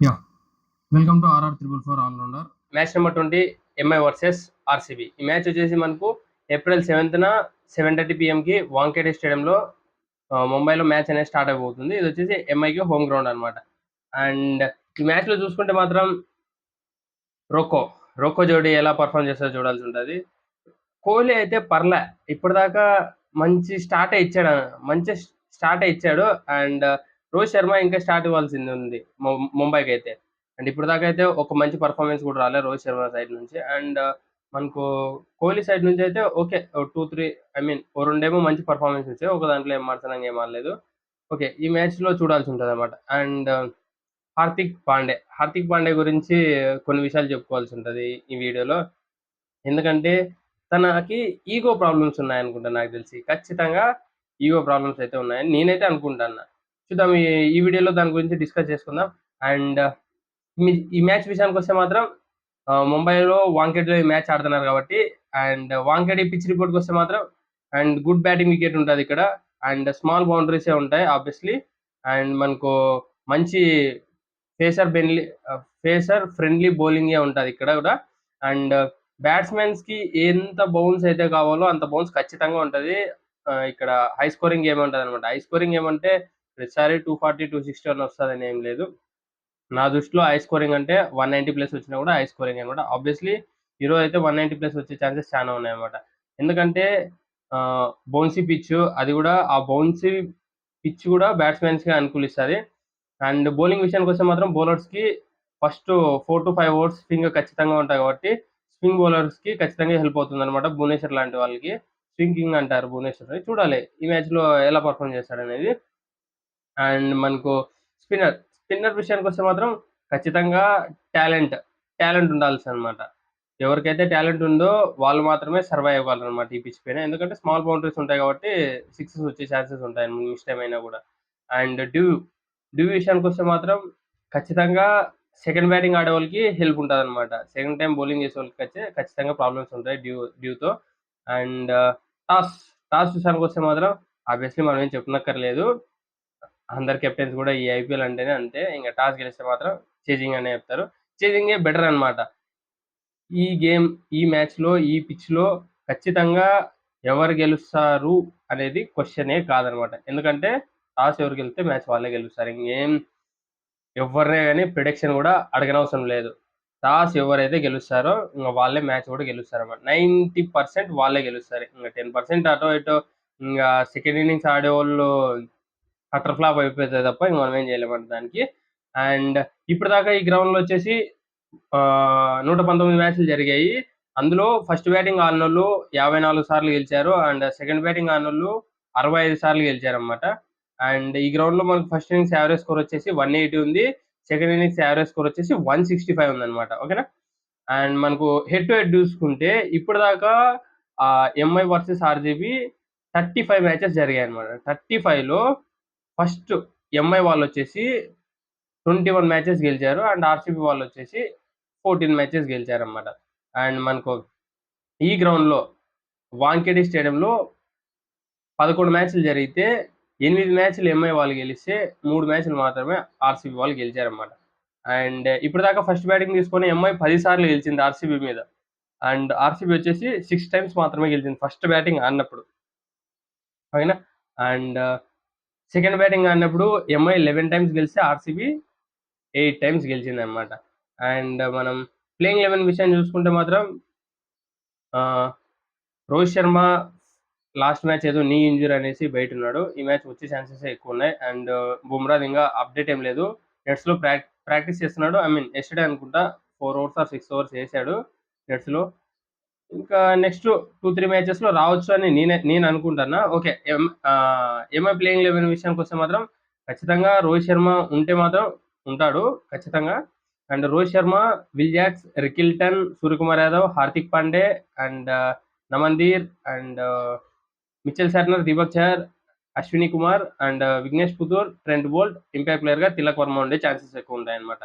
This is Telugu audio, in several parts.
Yeah, welcome to RR Triple Four All Rounder. Match number 20 MI versus RCB. ఈ మ్యాచ్ వచ్చేసి మనకు ఏప్రిల్ 7న 7:30 పిఎంకి వాంఖేడే స్టేడియంలో ముంబైలో మ్యాచ్ అనేది స్టార్ట్ అయిపోతుంది. ఇది వచ్చేసి ఎంఐకి హోమ్ గ్రౌండ్ అనమాట. అండ్ ఈ మ్యాచ్లో చూసుకుంటే మాత్రం రోకో జోడీ ఎలా పర్ఫామ్ చేస్తారో చూడాల్సి ఉంటుంది. కోహ్లీ అయితే పర్లే, ఇప్పటిదాకా మంచి స్టార్టే ఇచ్చాడు. అండ్ రోహిత్ శర్మ ఇంకా స్టార్ట్ ఇవ్వాల్సింది ఉంది ముంబైకి అయితే. అండ్ ఇప్పుడు దాకా అయితే ఒక మంచి పర్ఫార్మెన్స్ కూడా రాలేదు రోహిత్ శర్మ సైడ్ నుంచి. అండ్ మనకు కోహ్లీ సైడ్ నుంచి అయితే ఓకే, 2-3 రెండేమో మంచి పర్ఫార్మెన్స్ వచ్చాయి, ఒక దాంట్లో ఏం మార్చనంగా ఏం ఆడలేదు. ఓకే, ఈ మ్యాచ్లో చూడాల్సి ఉంటుంది అనమాట. అండ్ హార్దిక్ పాండే గురించి కొన్ని విషయాలు చెప్పుకోవాల్సి ఉంటుంది ఈ వీడియోలో. ఎందుకంటే తనకి ఈగో ప్రాబ్లమ్స్ ఉన్నాయనుకుంటా, నాకు తెలిసి ఖచ్చితంగా ఈగో ప్రాబ్లమ్స్ అయితే ఉన్నాయని నేనైతే అనుకుంటాను. చూద్దాం, ఈ వీడియోలో దాని గురించి డిస్కస్ చేసుకుందాం. అండ్ ఈ మ్యాచ్ విషయానికి వస్తే మాత్రం ముంబైలో వాంకేడ్లో ఈ మ్యాచ్ ఆడుతున్నారు కాబట్టి, అండ్ వాంకేడ్ పిచ్ రిపోర్ట్కి వస్తే మాత్రం అండ్ గుడ్ బ్యాటింగ్ వికెట్ ఉంటుంది ఇక్కడ. అండ్ స్మాల్ బౌండరీసే ఉంటాయి ఆబ్వియస్లీ. అండ్ మనకు మంచి ఫేసర్ ఫ్రెండ్లీ బౌలింగే ఉంటుంది ఇక్కడ కూడా. అండ్ బ్యాట్స్మెన్స్కి ఎంత బౌన్స్ అయితే కావాలో అంత బౌన్స్ ఖచ్చితంగా ఉంటుంది. ఇక్కడ హై స్కోరింగ్ గేమ్ ఉంటుంది అనమాట. హై స్కోరింగ్ గేమ్ అంటే ప్రతిసారి 240, 260 అని వస్తుందని ఏం లేదు. నా దృష్టిలో హై స్కోరింగ్ అంటే 190+ వచ్చినా కూడా హై స్కోరింగ్ అనమాట. ఆబ్వియస్లీ ఈరోజు అయితే 190+ వచ్చే ఛాన్సెస్ చాలా ఉన్నాయన్నమాట. ఎందుకంటే బౌన్సీ పిచ్, అది కూడా ఆ బౌన్సీ పిచ్ కూడా బ్యాట్స్మెన్స్కి అనుకూలిస్తుంది. అండ్ బౌలింగ్ విషయానికి వస్తే మాత్రం బౌలర్స్కి ఫస్ట్ 4 to 5 ఓవర్స్ స్వింగ్ ఖచ్చితంగా ఉంటాయి కాబట్టి స్వింగ్ బౌలర్స్కి ఖచ్చితంగా హెల్ప్ అవుతుంది అనమాట. భువనేశ్వర్ లాంటి వాళ్ళకి స్వింగ్ కింగ్ అంటారు భువనేశ్వర్. చూడాలి ఈ మ్యాచ్లో ఎలా పర్ఫామ్ చేస్తాడనేది. అండ్ మనకు స్పిన్నర్ విషయానికి వస్తే మాత్రం ఖచ్చితంగా టాలెంట్ ఉండాల్సి అనమాట. ఎవరికైతే టాలెంట్ ఉందో వాళ్ళు మాత్రమే సర్వైవ్ అవ్వాలన్నమాట ఈ పిచ్ పైన. ఎందుకంటే స్మాల్ బౌండరీస్ ఉంటాయి కాబట్టి సిక్సెస్ వచ్చే ఛాన్సెస్ ఉంటాయి మిస్ టైం అయినా కూడా. అండ్ డ్యూ విషయానికి వస్తే మాత్రం ఖచ్చితంగా సెకండ్ బ్యాటింగ్ ఆడే వాళ్ళకి హెల్ప్ ఉంటుంది అనమాట. సెకండ్ టైం బౌలింగ్ చేసే వాళ్ళకి ఖచ్చితంగా ప్రాబ్లమ్స్ ఉంటాయి డ్యూతో. అండ్ టాస్ విషయానికి వస్తే మాత్రం ఆబ్వియస్లీ మనం ఏం చెప్పనక్కర్లేదు, అందరు కెప్టెన్స్ కూడా ఈ ఐపీఎల్ అంటేనే అంతే. ఇంకా టాస్ గెలిస్తే మాత్రం చేజింగ్ అనే చెప్తారు. చేజింగే బెటర్ అనమాట. ఈ మ్యాచ్లో ఈ పిచ్లో ఖచ్చితంగా ఎవరు గెలుస్తారు అనేది క్వశ్చనే కాదనమాట. ఎందుకంటే టాస్ ఎవరు గెలిస్తే మ్యాచ్ వాళ్ళే గెలుస్తారు. ఇంకేం ఎవరినే కానీ ప్రిడిక్షన్ కూడా అడగనవసరం లేదు. టాస్ ఎవరైతే గెలుస్తారో ఇంకా వాళ్ళే మ్యాచ్ కూడా గెలుస్తారు అన్నమాట. 90% వాళ్ళే గెలుస్తారు. ఇంకా 10% అటో ఇటో ఇంకా సెకండ్ ఇన్నింగ్స్ ఆడేవాళ్ళు అటర్ ఫ్లాప్ అయిపోతుంది తప్ప ఇంక మనం ఏం చేయలేమంట దానికి. అండ్ ఇప్పటిదాకా ఈ గ్రౌండ్లో వచ్చేసి 119 మ్యాచ్లు జరిగాయి. అందులో ఫస్ట్ బ్యాటింగ్ ఆడినోళ్ళు 54 సార్లు గెలిచారు. అండ్ సెకండ్ బ్యాటింగ్ ఆడినోళ్ళు 65 సార్లు గెలిచారనమాట. అండ్ ఈ గ్రౌండ్లో మనకు ఫస్ట్ ఇన్నింగ్స్ యావరేజ్ స్కోర్ వచ్చేసి 180 ఉంది. సెకండ్ ఇన్నింగ్స్ యావరేజ్ స్కోర్ వచ్చేసి 165 ఉందన్నమాట. ఓకేనా. అండ్ మనకు హెడ్ టు హెడ్ చూసుకుంటే ఇప్పటిదాకా ఎంఐ వర్సెస్ ఆర్సీబీ 35 మ్యాచెస్ జరిగాయి అనమాట. 35లో ఫస్ట్ ఎంఐ వాళ్ళు వచ్చేసి 21 మ్యాచెస్ గెలిచారు. అండ్ ఆర్సీబీ వాళ్ళు వచ్చేసి 14 మ్యాచెస్ గెలిచారన్నమాట. అండ్ మనకు ఈ గ్రౌండ్లో వాంఖేడే స్టేడియంలో 11 మ్యాచ్లు జరిగితే 8 మ్యాచ్లు ఎంఐ వాళ్ళు గెలిస్తే 3 మ్యాచ్లు మాత్రమే ఆర్సీబీ వాళ్ళు గెలిచారన్నమాట. అండ్ ఇప్పటిదాకా ఫస్ట్ బ్యాటింగ్ తీసుకొని ఎంఐ 10 సార్లు గెలిచింది ఆర్సీబీ మీద. అండ్ ఆర్సీబీ వచ్చేసి 6 టైమ్స్ మాత్రమే గెలిచింది ఫస్ట్ బ్యాటింగ్ ఆడినప్పుడు. ఓకేనా. అండ్ సెకండ్ బ్యాటింగ్ ఆడినప్పుడు ఎంఐ 11 టైమ్స్ గెలిస్తే ఆర్సీబీ 8 టైమ్స్ గెలిచిందనమాట. అండ్ మనం ప్లేయింగ్ 11 విషయాన్ని చూసుకుంటే మాత్రం రోహిత్ శర్మ లాస్ట్ మ్యాచ్ ఏదో నీ ఇంజరీ అనేసి బయట ఉన్నాడు. ఈ మ్యాచ్ వచ్చే ఛాన్సెస్ ఎక్కువ ఉన్నాయి. అండ్ బుమ్రా ఇంకా అప్డేట్ ఏం లేదు, నెట్స్లో ప్రాక్టీస్ చేస్తున్నాడు. ఎస్టర్డే అనుకుంటా 4 ఓవర్స్ ఆర్ 6 ఓవర్స్ వేసాడు నెట్స్లో. ఇంకా నెక్స్ట్ 2-3 మ్యాచెస్లో రావచ్చు అని నేను అనుకుంటున్నా. ఓకే, ఎంఐ ప్లేయింగ్ 11 విషయానికి వస్తే మాత్రం ఖచ్చితంగా రోహిత్ శర్మ ఉంటే మాత్రం ఉంటాడు ఖచ్చితంగా. And Rohit Sharma, Will Jacks, Rickelton, Suryakumar Yadav, Hardik Pandey, and నమందీర్, and Mitchell Santner, Deepak Chahar, Ashwani Kumar, and Vignesh Puthur, Trent Boult, impact ప్లేయర్గా తిలక్ వర్మ ఉండే ఛాన్సెస్ ఎక్కువ ఉంటాయన్నమాట.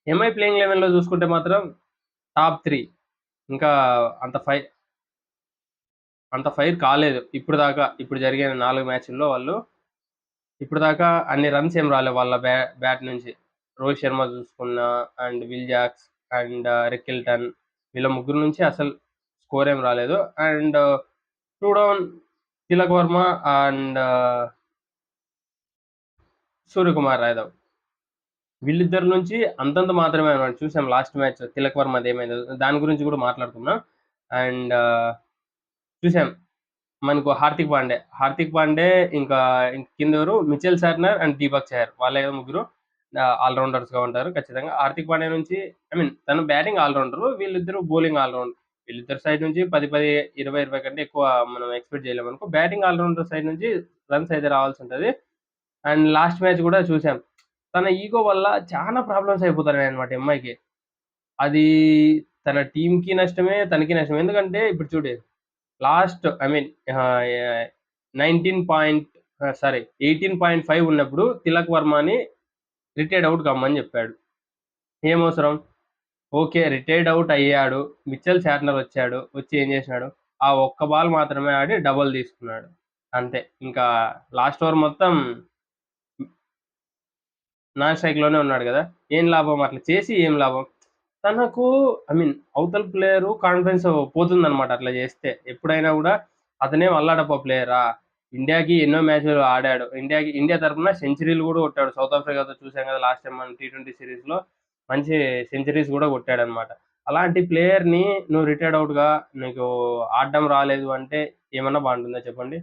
ఎంఐ ప్లేయింగ్ 11లో చూసుకుంటే మాత్రం టాప్ 3 ఇంకా అంత ఫైర్ కాలేదు ఇప్పుడు జరిగిన 4 మ్యాచ్ల్లో వాళ్ళు ఇప్పుడు దాకా అన్ని రన్స్ ఏం రాలేదు వాళ్ళ బ్యాట్ నుంచి. రోహిత్ శర్మ చూసుకున్నా and Will Jacks and Rickelton వీళ్ళ ముగ్గురు నుంచి అసలు స్కోర్ ఏం రాలేదు. And two down Tilak Varma and Suryakumar Yadav వీళ్ళిద్దరి నుంచి అంతంత మాత్రమే అనమాట. చూసాం లాస్ట్ మ్యాచ్ తిలక్ వర్మది ఏమైందో దాని గురించి కూడా మాట్లాడుకున్నాం. అండ్ చూసాం మనకు హార్దిక్ పాండే ఇంకా కిందెవరు మిచెల్ సార్నర్ అండ్ దీపక్ చహర్ వాళ్ళ ముగ్గురు ఆల్రౌండర్స్ గా ఉంటారు ఖచ్చితంగా. హార్దిక్ పాండే నుంచి తను బ్యాటింగ్ ఆల్రౌండర్, వీళ్ళిద్దరు బౌలింగ్ ఆల్రౌండర్. వీళ్ళిద్దరు సైడ్ నుంచి 10-20 కంటే ఎక్కువ మనం ఎక్స్పెక్ట్ చేయలేము అనుకో. బ్యాటింగ్ ఆల్రౌండర్ సైడ్ నుంచి రన్స్ అయితే రావాల్సి ఉంటుంది. అండ్ లాస్ట్ మ్యాచ్ కూడా చూసాం తన ఈగో వల్ల చాలా ప్రాబ్లమ్స్ అయిపోతున్నాయి అనమాట ఎంఐకి. అది తన టీంకి నష్టమే, తనకి నష్టమే. ఎందుకంటే ఇప్పుడు చూడు లాస్ట్ 18.5 ఉన్నప్పుడు తిలక్ వర్మని రిటైర్డ్ అవుట్ కమ్మని చెప్పాడు. ఏమవసరం? ఓకే, రిటైర్డ్ అవుట్ అయ్యాడు, మిచెల్ శాట్నర్ వచ్చి ఏం చేసినాడు, ఆ ఒక్క బాల్ మాత్రమే ఆడి డబుల్ తీసుకున్నాడు అంతే. ఇంకా లాస్ట్ ఓవర్ మొత్తం నాన్ స్ట్రైక్ లోనే ఉన్నాడు కదా. ఏం లాభం అట్లా చేసి? ఏం లాభం? తనకు అవతల ప్లేయర్ కాన్ఫిడెన్స్ పోతుందన్నమాట అట్లా చేస్తే. ఎప్పుడైనా కూడా అతనేం అల్లాడప్ప ప్లేయరా, ఇండియాకి ఎన్నో మ్యాచ్లు ఆడాడు, ఇండియా తరఫున సెంచరీలు కూడా కొట్టాడు. సౌత్ ఆఫ్రికాతో చూసాం కదా లాస్ట్ టైం మన T20 సిరీస్ లో మంచి సెంచరీస్ కూడా కొట్టాడు అనమాట. అలాంటి ప్లేయర్ ని నువ్వు రిటైర్డ్ అవుట్ గా నీకు ఆడడం రాలేదు అంటే ఏమన్నా బాగుంటుందా చెప్పండి?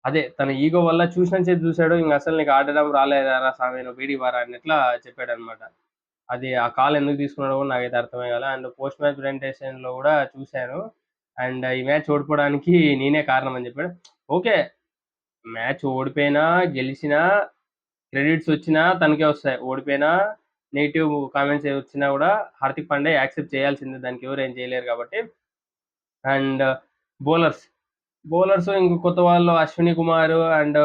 అదే తన ఈగో వల్ల చూసాడు, ఇంక అసలు నీకు ఆడడం రాలేదారా స్వామి, నువ్వు బీడీ వారా అన్నట్లా చెప్పాడు అనమాట. అది ఆ కాల్ ఎందుకు తీసుకున్నాడో కూడా నాకైతే అర్థమే కాలే. అండ్ పోస్ట్ మ్యాచ్ ప్రెజెంటేషన్ లో కూడా చూశాను. అండ్ ఈ మ్యాచ్ ఓడిపోవడానికి నేనే కారణం అని చెప్పాడు. ఓకే, మ్యాచ్ ఓడిపోయినా గెలిచినా క్రెడిట్స్ వచ్చినా తనకే వస్తాయి, ఓడిపోయినా నెగిటివ్ కామెంట్స్ వచ్చినా కూడా హార్దిక్ పాండే యాక్సెప్ట్ చేయాల్సిందే, దానికి ఎవరు ఏం చేయలేరు కాబట్టి. అండ్ బౌలర్స్ ఇంక కొత్త వాళ్ళు అశ్విని కుమార్ అండ్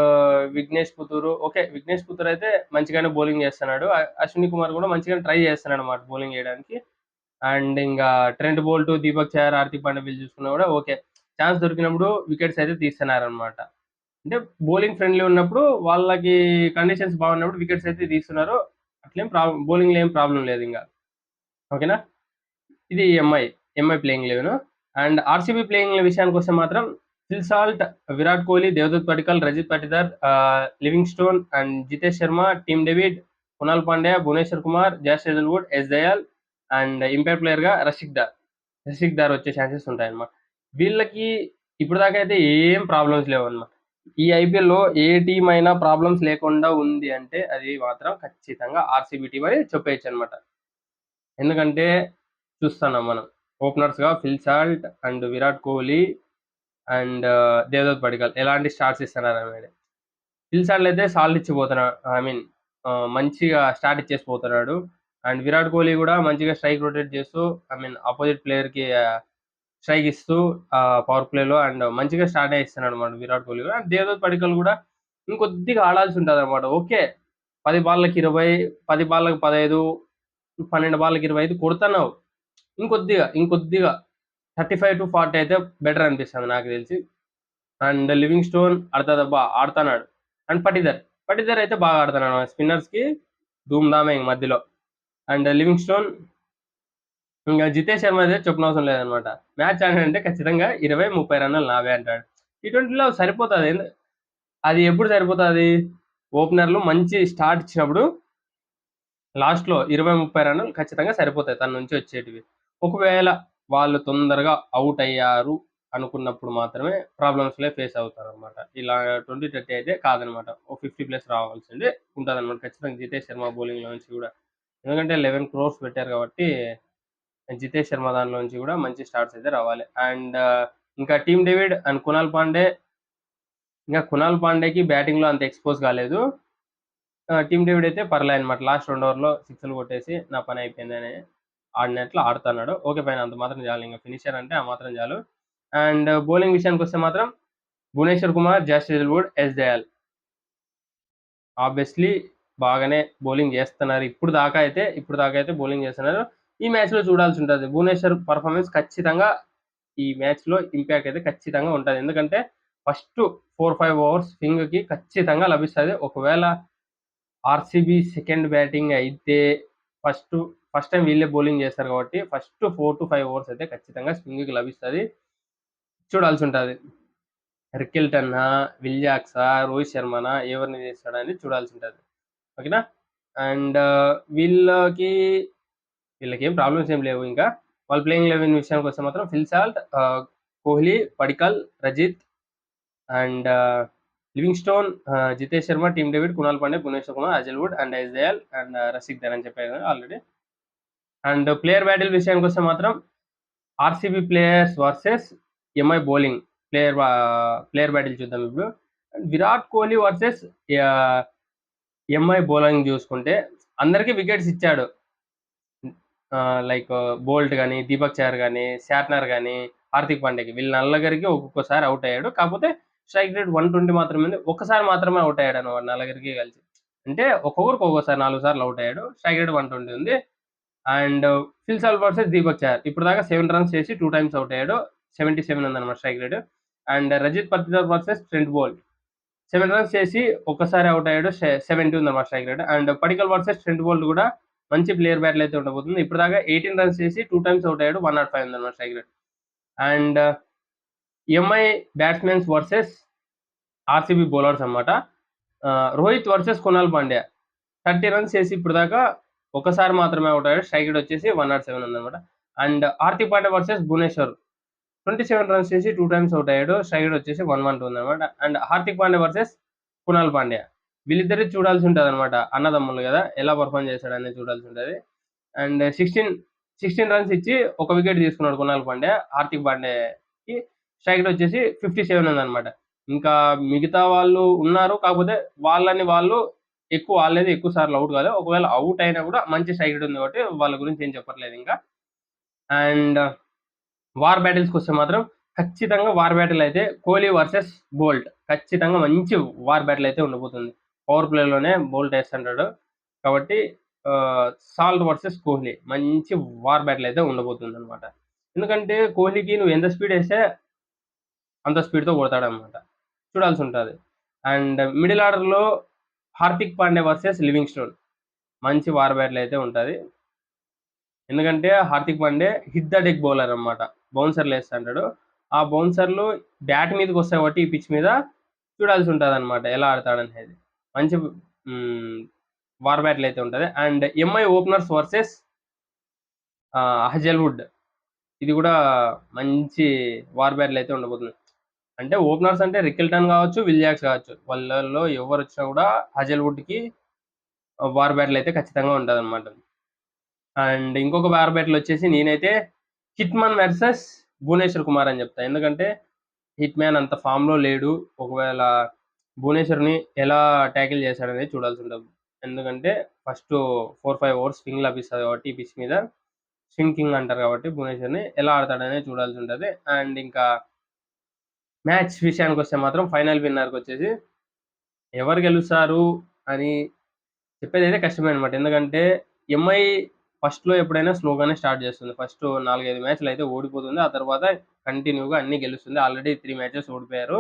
విఘ్నేష్ పుత్తూరు. ఓకే, విఘ్నేష్ పుత్తూరు అయితే మంచిగానే బౌలింగ్ చేస్తున్నాడు, అశ్విని కుమార్ కూడా మంచిగానే ట్రై చేస్తున్నాడు అన్నమాట బౌలింగ్ చేయడానికి. అండ్ ఇంకా ట్రెంట్ బోల్ట్, దీపక్ చహర్, హార్దిక్ పాండే వీళ్ళు చూసుకున్నా కూడా ఓకే, ఛాన్స్ దొరికినప్పుడు వికెట్స్ అయితే తీస్తున్నారు అనమాట. అంటే బౌలింగ్ ఫ్రెండ్లీ ఉన్నప్పుడు, వాళ్ళకి కండిషన్స్ బాగున్నప్పుడు వికెట్స్ అయితే తీస్తున్నారు. అట్లేం బౌలింగ్ లో ఏం ప్రాబ్లం లేదు ఇంకా. ఓకేనా? ఇది MI playing eleven. And RCB playing విషయానికి వస్తే మాత్రం Phil Salt, Virat Kohli, Devdutt Padikkal, Rajat Patidar, Livingstone and Jitesh Sharma, Tim David, Krunal Pandya, Bhuvneshwar Kumar, Josh Hazlewood, S Dayal and impact player గా రషిక్ దార్ వచ్చే ఛాన్సెస్ ఉంటాయన్నమాట. వీళ్ళకి ఇప్పుడు దాకా అయితే ఏం ప్రాబ్లమ్స్ లేవు అన్నమాట. ఈ ఐపీఎల్ లో ఏ టీం అయినా ప్రాబ్లమ్స్ లేకుండా ఉంది అంటే అది మాత్రం ఖచ్చితంగా ఆర్సీబీ టీం అని చెప్పేయచ్చు అనమాట. ఎందుకంటే చూస్తున్నాం మనం ఓపెనర్స్ గా Phil Salt and Virat Kohli and Devdutt Padikkal ఎలాంటి స్టార్ట్స్ ఇస్తున్నారు అనేది. ఫిల్ సాల్ట్ అయితే సాల్ట్ ఇచ్చిపోతున్నాడు, మంచిగా స్టార్ట్ ఇచ్చేసి పోతున్నాడు. అండ్ విరాట్ కోహ్లీ కూడా మంచిగా స్ట్రైక్ రొటేట్ చేస్తూ ఆపోజిట్ ప్లేయర్ కి స్ట్రైక్ ఇస్తూ పవర్ ప్లేలో అండ్ మంచిగా స్టార్ట్ ఇస్తున్నాడు అనమాట విరాట్ కోహ్లీ కూడా. అండ్ దేవదత్ పడికల్ కూడా ఇంకొద్దిగా ఆడాల్సి ఉంటుంది అనమాట. ఓకే, 10 బాళ్ళకి 20, 10 బాళ్ళకి 15, 12 బాళ్ళకి 25 కొడుతున్నావు, ఇంకొద్దిగా 35-40 అయితే బెటర్ అనిపిస్తుంది నాకు తెలిసి. అండ్ లివింగ్ స్టోన్ అడతా ఆడుతున్నాడు. అండ్ పటిదర్ అయితే బాగా ఆడుతున్నాడు, స్పిన్నర్స్ కి ధూమ్ ధామే మధ్యలో. అండ్ లివింగ్ స్టోన్ ఇంకా జితేష్ శర్మ అయితే చెప్పనవసరం లేదనమాట. మ్యాచ్ ఆడాడంటే ఖచ్చితంగా 20-30 రన్నులు నావే అంటాడు. T20లో సరిపోతుంది. అది ఎప్పుడు సరిపోతుంది? ఓపెనర్లు మంచి స్టార్ట్ ఇచ్చినప్పుడు లాస్ట్ లో 20-30 రన్నులు ఖచ్చితంగా సరిపోతాయి తన నుంచి వచ్చేటివి. ఒకవేళ వాళ్ళు తొందరగా అవుట్ అయ్యారు అనుకున్నప్పుడు మాత్రమే ప్రాబ్లమ్స్ ఫేస్ అవుతారు అనమాట. ఇలా 20-30 అయితే కాదనమాట, ఒక 50+ రావాల్సిందే ఉంటుంది అనమాట ఖచ్చితంగా జితేష్ శర్మ బౌలింగ్ లో నుంచి కూడా. ఎందుకంటే 11 crores పెట్టారు కాబట్టి జితేష్ శర్మ దానిలో నుంచి కూడా మంచి స్టార్ట్స్ అయితే రావాలి. అండ్ ఇంకా టీమ్ డేవిడ్ అండ్ కునాల్ పాండేకి బ్యాటింగ్ లో అంత ఎక్స్పోజ్ కాలేదు. టీమ్ డేవిడ్ అయితే పర్లే అనమాట, లాస్ట్ 2 ఓవర్లో 6లు కొట్టేసి నా పని అయిపోయిందని ఆడినట్లు ఆడుతున్నాడు. ఓకే పైన అంత మాత్రం చాలు, ఇంకా ఫినిషర్ అంటే ఆ మాత్రం చాలు. అండ్ బౌలింగ్ విషయానికి వస్తే మాత్రం Bhuvneshwar Kumar, Josh Hazlewood, S Dayal obviously బాగానే బౌలింగ్ చేస్తున్నారు. ఇప్పుడు దాకా అయితే బౌలింగ్ చేస్తున్నారు. ఈ మ్యాచ్ లో చూడాల్సి ఉంటుంది. భువనేశ్వర్ పర్ఫార్మెన్స్ ఖచ్చితంగా ఈ మ్యాచ్ లో ఇంపాక్ట్ అయితే ఖచ్చితంగా ఉంటుంది. ఎందుకంటే ఫస్ట్ 4-5 ఓవర్స్ స్వింగ్ కి ఖచ్చితంగా లభిస్తుంది. ఒకవేళ ఆర్సీబీ సెకండ్ బ్యాటింగ్ అయితే ఫస్ట్ టైం వీళ్ళే బౌలింగ్ చేస్తారు కాబట్టి ఫస్ట్ 4 to 5 ఓవర్స్ అయితే ఖచ్చితంగా స్వింగ్కి లభిస్తుంది, చూడాల్సి ఉంటుంది. రికెల్టన్నా, విల్ జాక్సా, రోహిత్ శర్మనా ఎవరిని చేస్తాడని చూడాల్సి ఉంటుంది. ఓకేనా. అండ్ వీళ్ళకి ఏం ప్రాబ్లమ్స్ ఏం లేవు. ఇంకా వాళ్ళు ప్లేయింగ్ 11 విషయానికి వస్తే మాత్రం Phil Salt, Kohli, Padikkal, Rajat and Livingstone, Jitesh Sharma, Tim David, Krunal Pandey, Bhuvneshwar Kumar, Hazlewood and ఐజ్దయాల్ అండ్ రసిక్ ధర్ అని చెప్పాను ఆల్రెడీ. అండ్ ప్లేయర్ బ్యాటిల్ విషయానికి వస్తే మాత్రం RCB players versus MI bowling player battle చూద్దాం ఇప్పుడు. Virat Kohli versus MI bowling చూసుకుంటే అందరికీ వికెట్స్ ఇచ్చాడు. లైక్ బోల్ట్ కానీ, దీపక్ చహర్ కానీ, శాట్నర్ కానీ, హార్దిక్ పాండ్యాకి వీళ్ళ నలుగురికి ఒక్కొక్కసారి అవుట్ అయ్యాడు. కాకపోతే స్ట్రైక్ రేట్ 120 మాత్రమే ఉంది. ఒక్కసారి మాత్రమే అవుట్ అయ్యాడు అన్నమాట నలుగురికి కలిసి. అంటే ఒక్కొక్కరికి ఒక్కోసారి 4 సార్లు అవుట్ అయ్యాడు. స్ట్రైక్ రేట్ 120 ఉంది. And Phil Salt versus Deepak Chahar ఇప్పుడు దాకా 7 రన్స్ చేసి 2 టైమ్స్ అవుట్ అయ్యాడు. 77 ఉందన్నమాట strike rate. And Rajith Patidar versus Trent Boult 7 runs చేసి ఒక్కసారి అవుట్ అయ్యాడు. 70 ఉందన్నమాట strike rate. And Padikkal versus Trent Boult కూడా మంచి ప్లేయర్ బ్యాటిల్ అయితే ఉండబోతుంది. ఇప్పుడు దాకా 18 రన్స్ చేసి 2 టైమ్స్ అవుట్ అయ్యాడు. 105 ఉందన్నమాట strike rate. And MI batsmen versus RCB bowlers అన్నమాట. రోహిత్ వర్సెస్ కునాల్ పాండ్యా 30 రన్స్ చేసి ఇప్పుడు దాకా ఒకసారి మాత్రమే అవుట్ అయ్యాడు. స్ట్రైక్ రేట్ వచ్చేసి 107 ఉందన్నమాట. And Hardik Pandya versus Bhuvneshwar 27 runs చేసి 2 టైమ్స్ అవుట్ అయ్యాడు. స్ట్రైక్ రేట్ వచ్చేసి 112 ఉందన్నమాట. అండ్ హార్దిక్ పాండ్యా వర్సెస్ కునాల్ పాండ్యా వీళ్ళిద్దరి చూడాల్సి ఉంటుంది అనమాట. అన్నదమ్ములు కదా, ఎలా పర్ఫామ్ చేశాడనేది చూడాల్సి ఉంటుంది. అండ్ 16 రన్స్ ఇచ్చి ఒక వికెట్ తీసుకున్నాడు కునాల్ పాండ్యా. హార్దిక్ పాండ్యాకి స్ట్రైక్ రేట్ వచ్చేసి 57 ఉందన్నమాట. ఇంకా మిగతా వాళ్ళు ఉన్నారు, కాకపోతే వాళ్ళు ఎక్కువ సార్లు అవుట్ కాలేదు. ఒకవేళ అవుట్ అయినా కూడా మంచి స్ట్రైక్ రేట్ ఉంది కాబట్టి వాళ్ళ గురించి ఏం చెప్పట్లేదు ఇంకా. అండ్ వార్ బ్యాటిల్స్కి వస్తే మాత్రం ఖచ్చితంగా వార్ బ్యాటిల్ అయితే కోహ్లీ వర్సెస్ బోల్ట్ ఖచ్చితంగా మంచి వార్ బ్యాటిల్ అయితే ఉండబోతుంది. పవర్ ప్లేలోనే బోల్ట్ వేస్తుంటాడు కాబట్టి సాల్ట్ వర్సెస్ కోహ్లీ మంచి వార్ బ్యాటిల్ అయితే ఉండబోతుంది అనమాట. ఎందుకంటే కోహ్లీకి నువ్వు ఎంత స్పీడ్ వేస్తే అంత స్పీడ్తో కొడతాడు అనమాట, చూడాల్సి ఉంటుంది. అండ్ మిడిల్ ఆర్డర్లో హార్దిక్ పాండ్యా వర్సెస్ లివింగ్స్టోన్ మంచి వార్ బ్యాటిల్ అయితే ఉంటుంది. ఎందుకంటే Hardik Pandey hit the deck bowler అనమాట, బౌన్సర్లు వేస్తుంటాడు. ఆ బౌన్సర్లు బ్యాట్ మీదకి వస్తాయి కాబట్టి ఈ పిచ్ మీద చూడాల్సి ఉంటుంది అనమాట ఎలా ఆడతాడనేది. మంచి వార్ బ్యాటిల్ అయితే ఉంటుంది. And MI openers versus Hazlewood ఇది కూడా మంచి వార్ బ్యాటిల్ అయితే ఉండబోతుంది. అంటే ఓపెనర్స్ అంటే రికెల్టన్ కావచ్చు, విల్ జాక్స్ కావచ్చు, వాళ్ళలో ఎవరు వచ్చినా కూడా హజల్వుడ్కి వార్ బ్యాటిల్ అయితే ఖచ్చితంగా ఉంటుంది అనమాట. అండ్ ఇంకొక వార్ బ్యాటిల్ వచ్చేసి నేనైతే hit man versus Bhuvneshwar Kumar అని చెప్తాను. ఎందుకంటే హిట్ మ్యాన్ అంత ఫామ్లో లేడు. ఒకవేళ భువనేశ్వర్ని ఎలా ట్యాకిల్ చేశాడనేది చూడాల్సి ఉంటుంది. ఎందుకంటే ఫస్ట్ 4-5 ఓవర్స్ స్వింగ్ లభిస్తుంది కాబట్టి ఈ పిచ్ మీద స్వింగ్ కింగ్ అంటారు కాబట్టి భువనేశ్వర్ని ఎలా ఆడతాడనేది చూడాల్సి ఉంటుంది. అండ్ ఇంకా మ్యాచ్ విషయానికి వస్తే మాత్రం ఫైనల్ విన్నర్కి వచ్చేసి ఎవరు గెలుస్తారు అని చెప్పేది అయితే కష్టమే అనమాట. ఎందుకంటే ఎంఐ ఫస్ట్లో ఎప్పుడైనా స్లోగానే స్టార్ట్ చేస్తుంది. ఫస్ట్ 4-5 మ్యాచ్లు అయితే ఓడిపోతుంది. ఆ తర్వాత కంటిన్యూగా అన్ని గెలుస్తుంది. ఆల్రెడీ 3 మ్యాచెస్ ఓడిపోయారు.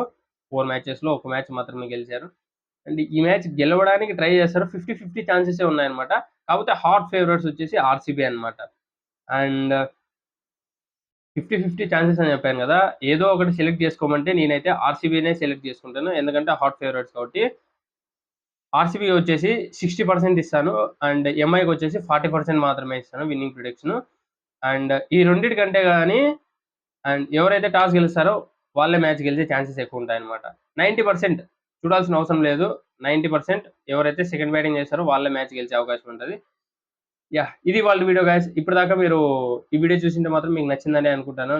4 మ్యాచెస్లో 1 మ్యాచ్ మాత్రమే గెలిచారు. అండ్ ఈ మ్యాచ్ గెలవడానికి ట్రై చేస్తారు. 50-50 ఛాన్సెస్ ఉన్నాయన్నమాట. కాకపోతే హాట్ ఫేవరెట్స్ వచ్చేసి ఆర్సీబీ అనమాట. అండ్ 50-50 ఛాన్సెస్ అని చెప్పాను కదా, ఏదో ఒకటి సెలెక్ట్ చేసుకోమంటే నేనైతే ఆర్సీబీనే సెలెక్ట్ చేసుకుంటాను. ఎందుకంటే హాట్ ఫేవరెట్స్ కాబట్టి. ఆర్సీబీ వచ్చేసి 60% ఇస్తాను. అండ్ ఎంఐకి వచ్చేసి 40% మాత్రమే ఇస్తాను విన్నింగ్ ప్రిడిక్షన్. అండ్ ఈ రెండింటికంటే కానీ అండ్ ఎవరైతే టాస్ గెలుస్తారో వాళ్ళే మ్యాచ్ గెలిచే ఛాన్సెస్ ఎక్కువ ఉంటాయన్నమాట. 90% చూడాల్సిన అవసరం లేదు. 90% ఎవరైతే సెకండ్ బ్యాటింగ్ చేస్తారో వాళ్ళే మ్యాచ్ గెలిచే అవకాశం ఉంటుంది. ఇది వాళ్ళ వీడియో గైస్. ఇప్పటిదాకా మీరు ఈ వీడియో చూసింటే మాత్రం మీకు నచ్చిందని అనుకుంటాను.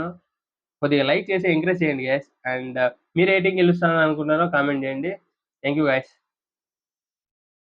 కొద్దిగా లైక్ చేసి ఎంకరేజ్ చేయండి గైస్. అండ్ మీరు ఏ టీం గెలుస్తారని అనుకుంటున్నారో కామెంట్ చేయండి. Thank you guys.